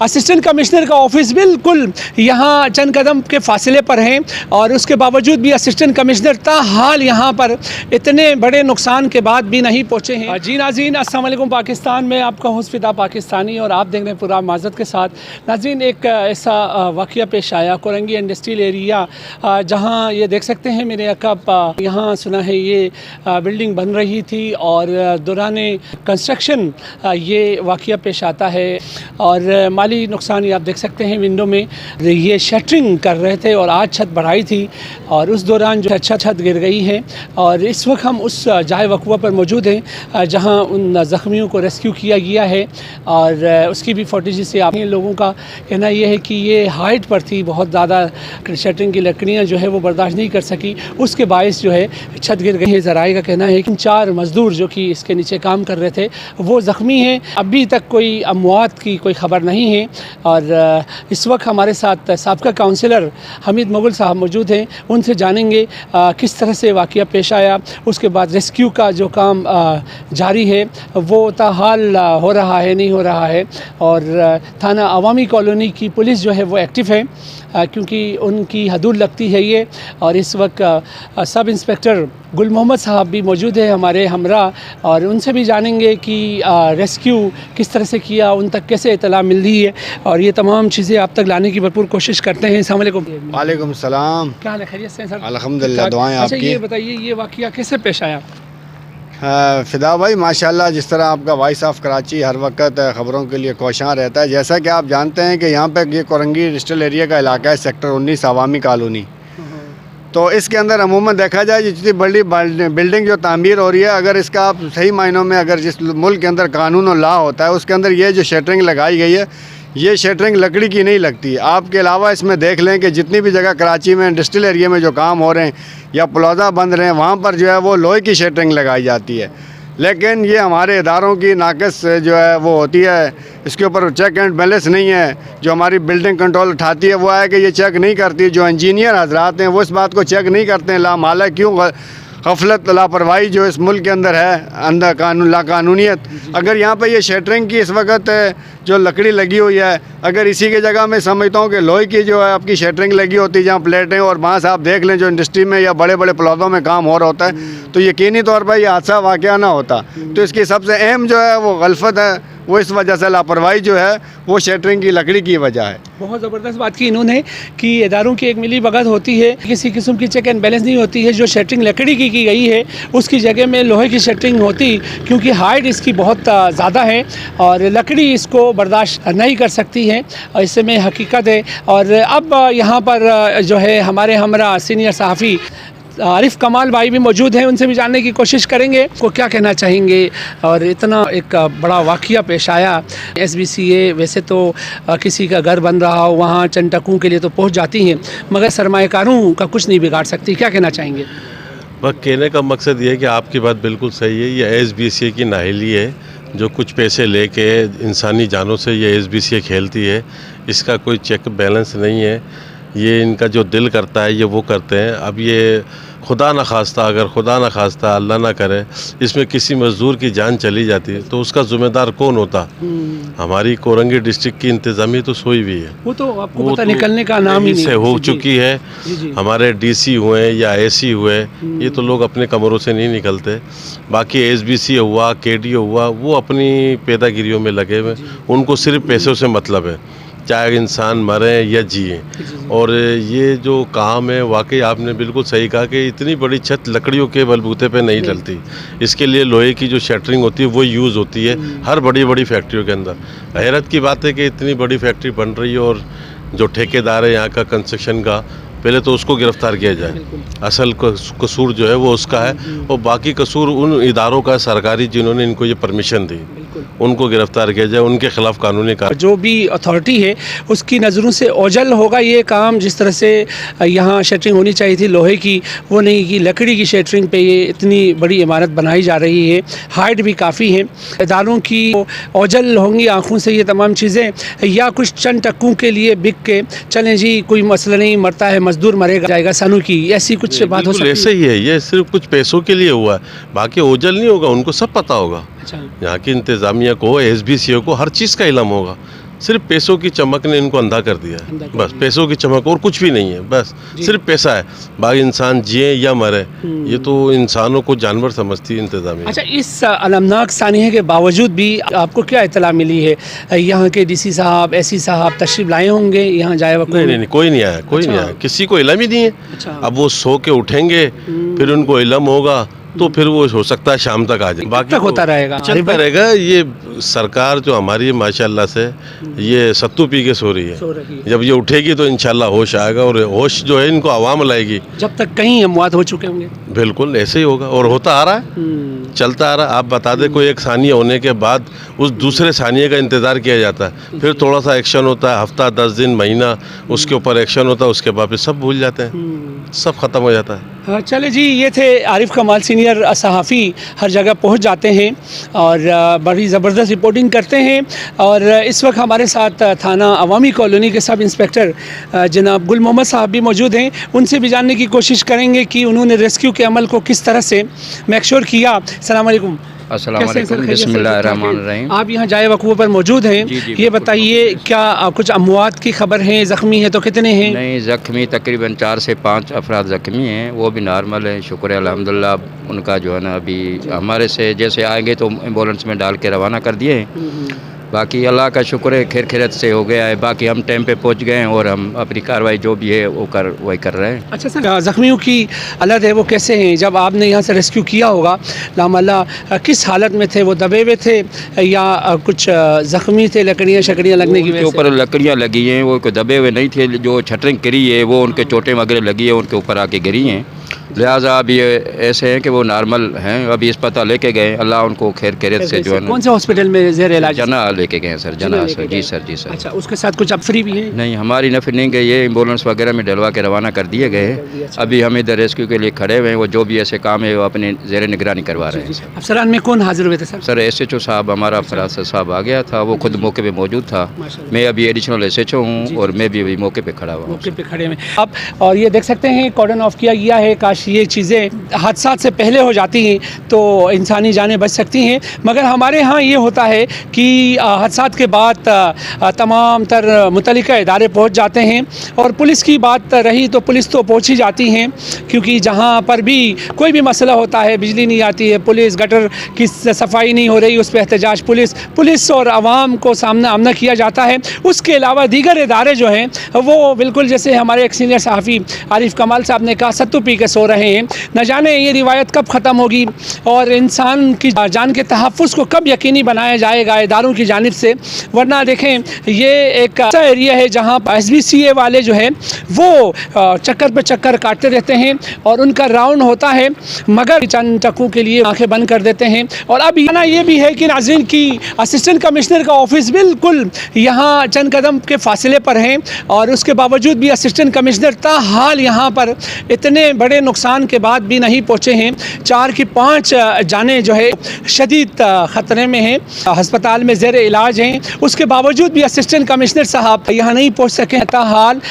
Assistant commissioner का office बिल्कुल यहाँ चंद कदम के फासले पर हैं और उसके बावजूद भी असिस्टेंट कमिश्नर ताहाल यहाँ पर इतने बड़े नुकसान के बाद भी नहीं पहुँचे हैं। जी नाज़रीन, अस्सलाम वालेकुम। पाकिस्तान में आपका हौसफिदा पाकिस्तानी और आप देख रहे हैं पूरा माजरत के साथ। नाज़रीन, एक ऐसा वाक़या पेश आया कोरंगी इंडस्ट्रियल एरिया, जहाँ ये देख सकते हैं मेरे अकब, यहाँ सुना है ये बिल्डिंग बन रही थी और दौरान कंस्ट्रक्शन ये वाक़या पेश आता है और माली नुकसान ये आप देख सकते हैं। विंडो में ये शटरिंग कर रहे थे और आज छत बढ़ाई थी और उस दौरान जो छत गिर गई है और इस वक्त हम उस जाए वक़ुआ पर मौजूद हैं जहां उन ज़ख्मियों को रेस्क्यू किया गया है और उसकी भी फुटेज से आप लोगों का कहना यह है कि ये हाइट पर थी, बहुत ज़्यादा शटरिंग की लकड़ियाँ जो है वो बर्दाश्त नहीं कर सकी, उसके बायस जो है छत गिर गई है। ज़राए का कहना है कि 4 मज़दूर जो कि इसके नीचे काम कर रहे थे वो ज़ख्मी हैं। अभी तक कोई अमवात की कोई ख़बर नहीं है और इस वक्त हमारे साथ साबका काउंसिलर हमीद मुगल साहब मौजूद हैं। उनसे जानेंगे किस तरह से वाक़या पेश आया, उसके बाद रेस्क्यू का जो काम जारी है वो ताहाल हो रहा है नहीं हो रहा है और थाना अवामी कॉलोनी की पुलिस जो है वो एक्टिव है क्योंकि उनकी हदूद लगती है ये। और इस वक्त सब इंस्पेक्टर गुल मोहम्मद साहब भी मौजूद है हमारे हमरा और उनसे भी जानेंगे कि रेस्क्यू किस तरह से किया, उन तक कैसे इतला मिल रही है और ये तमाम चीज़ें आप तक लाने की भरपूर कोशिश करते हैं। अस्सलाम वालेकुम। वालेकुम सलाम। क्या हाल है, खैरियत से हैं सर? अल्हम्दुलिल्लाह, दुआएं अच्छा, आपकी। ये बताइए ये वाक़या कैसे पेश आया? फ़िदा भाई माशाल्लाह, जिस तरह आपका वॉइस ऑफ कराची हर वक्त ख़बरों के लिए कोशां रहता है, जैसा कि आप जानते हैं कि यहाँ पे ये कोरंगी इंडस्ट्रियल एरिया का इलाका है, सेक्टर 19 अवामी कॉलोनी। तो इसके अंदर अमूमन देखा जाए जितनी बड़ी बिल्डिंग जो तामीर हो रही है, अगर इसका आप सही मायनों में अगर जिस मुल्क के अंदर कानून और लॉ होता है उसके अंदर ये जो शटरिंग लगाई गई है ये शटरिंग लकड़ी की नहीं लगती। आपके अलावा इसमें देख लें कि जितनी भी जगह कराची में इंडस्ट्रियल एरिया में जो काम हो रहे हैं या प्लाजा बन रहे हैं वहाँ पर जो है वो लोहे की शटरिंग लगाई जाती है, लेकिन ये हमारे इदारों की नाक़िस जो है वो होती है, इसके ऊपर चेक एंड बैलेंस नहीं है। जो हमारी बिल्डिंग कंट्रोल उठाती है वो है कि ये चेक नहीं करती, जो इंजीनियर हजरात हैं वो इस बात को चेक नहीं करते हैं। लामाला क्यों गफलत लापरवाही जो इस मुल्क के अंदर है, अंदर कानून लाकानूनियत। अगर यहाँ पे ये शटरिंग की इस वक्त जो लकड़ी लगी हुई है, अगर इसी की जगह मैं समझता हूँ कि लोहे की जो है आपकी शटरिंग लगी होती है जहाँ प्लेटें और बांस आप देख लें जो इंडस्ट्री में या बड़े बड़े प्लाजों में काम हो रहा होता है, तो यकीनी तौर पर यह हादसा वाक़या ना होता। तो इसकी सबसे अहम जो है वो गलफत है, वो इस वजह से लापरवाही जो है वो शटरिंग की लकड़ी की वजह है। बहुत ज़बरदस्त बात की इन्होंने कि इदारों की एक मिली भगत होती है, किसी किस्म की चेक एंड बैलेंस नहीं होती है। जो शटरिंग लकड़ी की गई है उसकी जगह में लोहे की शटरिंग होती, क्योंकि हाइट इसकी बहुत ज़्यादा है और लकड़ी इसको बर्दाश्त नहीं कर सकती है और इससे में हकीकत है। और अब यहाँ पर जो है हमारे हमरा सीनियर सहाफ़ी आरिफ कमाल भाई भी मौजूद हैं, उनसे भी जानने की कोशिश करेंगे को क्या कहना चाहेंगे। और इतना एक बड़ा वाक़या पेश आया, SBCA वैसे तो किसी का घर बन रहा हो वहाँ चंद टकों के लिए तो पहुँच जाती हैं, मगर सरमाएकारों का कुछ नहीं बिगाड़ सकती। क्या कहना चाहेंगे? बस कहने का मकसद ये है कि आपकी बात बिल्कुल सही है। ये SBCA की नाअहली है जो कुछ पैसे लेके इंसानी जानों से ये SBCA खेलती है। इसका कोई चेक बैलेंस नहीं है, ये इनका जो दिल करता है ये वो करते हैं। अब ये खुदा न खास्ता, अगर खुदा न खास्ता अल्लाह ना करे इसमें किसी मज़दूर की जान चली जाती है तो उसका ज़िम्मेदार कौन होता? हमारी कोरंगी डिस्ट्रिक्ट की इंतज़ामिया तो सोई हुई है, वो तो आपको पता निकलने का नाम ही नहीं से हो चुकी है। हमारे DC हुए या AC हुए, ये तो लोग अपने कमरों से नहीं निकलते। बाकी SBCA हुआ, KDO हुआ, वो अपनी पैदागिरियों में लगे हुए, उनको सिर्फ पैसों से मतलब है, चाहे इंसान मरे या जिए। और ये जो काम है वाकई आपने बिल्कुल सही कहा कि इतनी बड़ी छत लकड़ियों के बलबूते पे नहीं चलती, इसके लिए लोहे की जो शटरिंग होती है वो यूज़ होती है हर बड़ी बड़ी फैक्ट्रियों के अंदर। हैरत की बात है कि इतनी बड़ी फैक्ट्री बन रही है और जो ठेकेदार है यहाँ का कंस्ट्रक्शन का, पहले तो उसको गिरफ़्तार किया जाए, असल कसूर जो है वो उसका है और बाकी कसूर उन इदारों का सरकारी जिन्होंने इनको ये परमिशन दी उनको गिरफ़्तार किया जाए, उनके ख़िलाफ़ कानूनी कार्रवाई। जो भी अथॉरिटी है उसकी नज़रों से ओझल होगा ये काम। जिस तरह से यहाँ शटरिंग होनी चाहिए थी लोहे की, वो नहीं की लकड़ी की शटरिंग पे ये इतनी बड़ी इमारत बनाई जा रही है, हाइट भी काफ़ी है। इदारों की ओझल होंगी आँखों से ये तमाम चीज़ें, या कुछ चंद टक्कों के लिए बिक के चलें जी कोई मसला नहीं, मरता है मजदूर मरेगा जाएगा सानू की, ऐसी कुछ बात हो सकती है? ऐसे ही है, ये सिर्फ कुछ पैसों के लिए हुआ है, बाकी ओझल नहीं होगा, उनको सब पता होगा। अच्छा, यहाँ की इंतज़ामिया को SBCA को हर चीज़ का इल्म होगा, सिर्फ पैसों की चमक ने इनको अंधा कर दिया है। बस पैसों की चमक और कुछ भी नहीं है, बस सिर्फ पैसा है। बाकी इंसान जिए या मरे, ये तो इंसानों को जानवर समझती है इंतजामिया। अच्छा, इस अलमनाक सानिया के बावजूद भी आपको क्या इतला मिली है? यहाँ के डीसी साहब, एससी साहब तशरीफ लाए होंगे यहाँ जाए वक्त? नहीं, कोई नहीं आया, कोई नहीं आया, किसी को इल्म ही नहीं है। अच्छा। अब वो सो के उठेंगे, फिर उनको इल्म होगा तो फिर वो हो सकता है शाम तक आ जाए। बाकी तक होता रहेगा, चलता रहेगा। ये सरकार जो हमारी है माशाल्लाह से, ये सत्तू पी के सो रही है। जब ये उठेगी तो इंशाल्लाह होश आएगा, और होश जो है इनको अवाम लाएगी। जब तक कहीं अमवात हो चुके होंगे। बिल्कुल ऐसे ही होगा, और होता आ रहा है, चलता आ रहा है। आप बता दें, कोई एक सानिया होने के बाद उस दूसरे सानिया का इंतज़ार किया जाता है, फिर थोड़ा सा एक्शन होता है, हफ्ता 10 दिन महीना उसके ऊपर एक्शन होता है, उसके बाद फिर सब भूल जाते हैं, सब ख़त्म हो जाता है। हाँ, चले जी, ये थे आरिफ कमाल सीनियर सहाफ़ी, हर जगह पहुंच जाते हैं और बड़ी ज़बरदस्त रिपोर्टिंग करते हैं। और इस वक्त हमारे साथ थाना अवामी कॉलोनी के सब इंस्पेक्टर जनाब गुल मोहम्मद साहब भी मौजूद हैं। उनसे भी जानने की कोशिश करेंगे कि उन्होंने रेस्क्यू के अमल को किस तरह से मैकश्योर किया। अस्सलाम वालेकुम। अस्सलाम वालेकुम, बिस्मिल्लाहिर्रहमानिर्रहीम। आप यहाँ जाए वक़ूफ़ पर मौजूद हैं, ये बताइए क्या कुछ अमवात की खबर है? ज़ख्मी है तो कितने हैं? नहीं, ज़ख्मी तकरीबन 4 से 5 अफराद ज़ख्मी हैं, वो भी नॉर्मल है, शुक्र है अल्हम्दुलिल्लाह। उनका जो है ना अभी हमारे से जैसे आएंगे तो एम्बुलेंस में डाल के रवाना कर दिए हैं। बाकी अल्लाह का शुक्र है, खैर खैरत से हो गया है। बाकी हम टाइम पे पहुंच गए हैं और हम अपनी कार्रवाई जो भी है वो वही कर रहे हैं। अच्छा सर, ज़ख्मियों की हालत है वो कैसे हैं? जब आपने यहाँ से रेस्क्यू किया होगा लामल्ला, किस हालत में थे? वो दबे हुए थे या कुछ ज़ख्मी थे, लकड़ियाँ शकड़ियाँ लगने की वजह से? ऊपर लकड़ियाँ लगी हैं, वो कोई दबे हुए नहीं थे। जो छटरिंग गिरी है वो उनके चोटें वगैरह लगी है, उनके ऊपर आके गिरी हैं। लिहाजा अब ये ऐसे हैं कि वो नॉर्मल हैं। अभी अस्पताल लेके गए, अल्लाह उनको खैर खैरियत से जो है ना। कौन से हॉस्पिटल में ज़ेर इलाज? जना लेके गए सर, जना सर। जी सर, जी सर। अच्छा, उसके साथ कुछ अफसरी भी है? नहीं, हमारी नफरी नहीं गई है, एम्बुलेंस वगैरह में डलवा के रवाना कर दिए गए हैं। अभी हम इधर रेस्क्यू के लिए खड़े हुए हैं, वो जो भी ऐसे काम है वो अपने ज़ेर निगरानी करवा रहे हैं। अफसरान में कौन हाजिर हुए थे सर? सर SHO साहब, हमारा फराज साहब आ गया था, वो खुद मौके पे मौजूद था। मैं अभी एडिशनल SHO हूँ और मैं भी अभी मौके पे खड़ा हुआ हूँ। मौके पे खड़े हुए अब, और ये देख सकते हैं कॉर्डन ऑफ किया गया है। काश ये चीज़ें हादसा से पहले हो जाती हैं तो इंसानी जानें बच सकती हैं, मगर हमारे यहाँ ये होता है कि हादसा के बाद तमाम तर मुतल्लिका इदारे पहुँच जाते हैं। और पुलिस की बात रही तो पुलिस तो पहुँच ही जाती हैं, क्योंकि जहाँ पर भी कोई भी मसला होता है, बिजली नहीं आती है, पुलिस, गटर की सफाई नहीं हो रही, उस पर एहतजाज पुलिस और आवाम को आमना किया जाता है। उसके अलावा दीगर इदारे जो हैं वो बिल्कुल जैसे हमारे एक सीनियर सहाफ़ी आरिफ कमाल साहब ने कहा, सत्तू पी के सो रहे हैं। न जाने ये रिवायत कब ख़त्म होगी और इंसान की जान के तहफ़्फ़ुज़ को कब यकीनी बनाया जाएगा इदारों की जानिब से। वरना देखें, ये एक ऐसा एरिया है जहाँ SBCA वाले जो है वो चक्कर पे चक्कर काटते रहते हैं और उनका राउंड होता है, मगर चंद टकों के लिए आंखें बंद कर देते हैं। और अब ये भी है कि नाज़रीन की असिस्टेंट कमिश्नर का ऑफिस बिल्कुल यहाँ चंद कदम के फासले पर हैं, और उसके बावजूद भी असिस्टेंट कमिश्नर ताहाल यहाँ पर इतने बड़े नुकसान के बाद भी नहीं पहुँचे हैं। 4 की 5 जाने जो है शदीद ख़तरे में हैं, अस्पताल में ज़ेर इलाज हैं। उसके बावजूद भी असिस्टेंट कमिश्नर साहब यहाँ नहीं पहुँच सके। ताहाल